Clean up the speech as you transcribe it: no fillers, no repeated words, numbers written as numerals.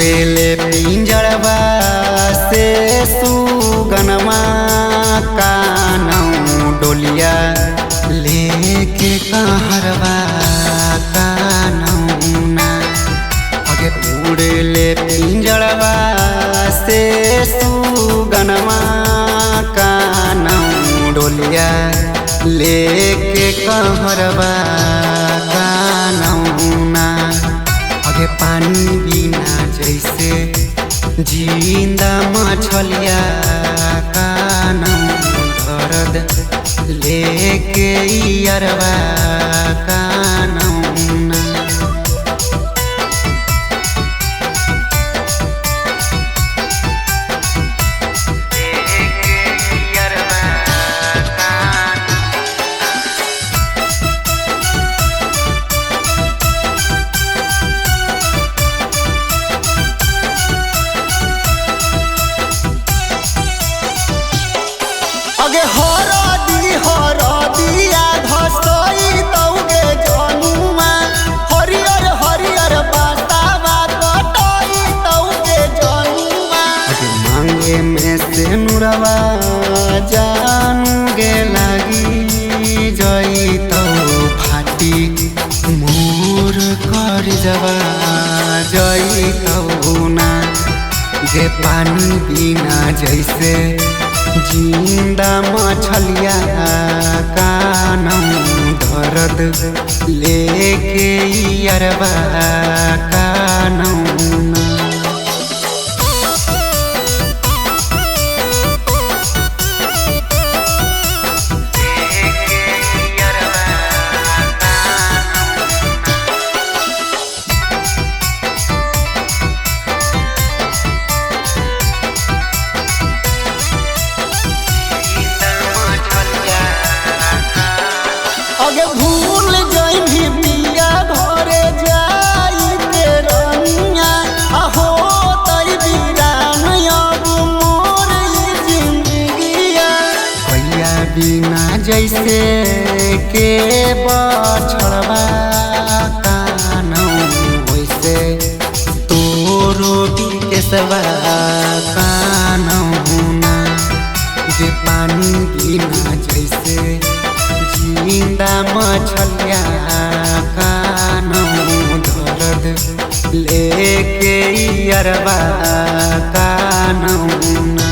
उड़ेले पिंजड़वा से सुगनमा कानऊ डोलिया लेके कहरवा कानऊना आगे उड़ेले पिंजड़वा से सुगनमा कानऊ डोलिया लेके कहरवा कानऊना आगे पानी बिना जैसे जिंदा मछलिया कानऊ दर्द लेके अरवा कानऊना अगे हरदिया घसई तौगे जनुमा हरियर हरियर बातावा कटई तौगे जनुमा आगे मांगे में से नुरवा जानगे लगी जई तो फाटी मोर कर जवा जई तो ना गे पानी बिना जैसे जिंदा मछलिया कानऊ दर्द लेके अरवा कानऊना अगे भूल जइभी पिया घरे जाई के रनिया आहो तई बीरान अब मोर जिंदगिया भैया बिना जैसे के बछड़वा कानऊ वैसे तोरो बिकेसवा कानऊना जे पानी बिना जैसे जिंदा मछलिया कानऊ दर्द लेके अरवा कानऊना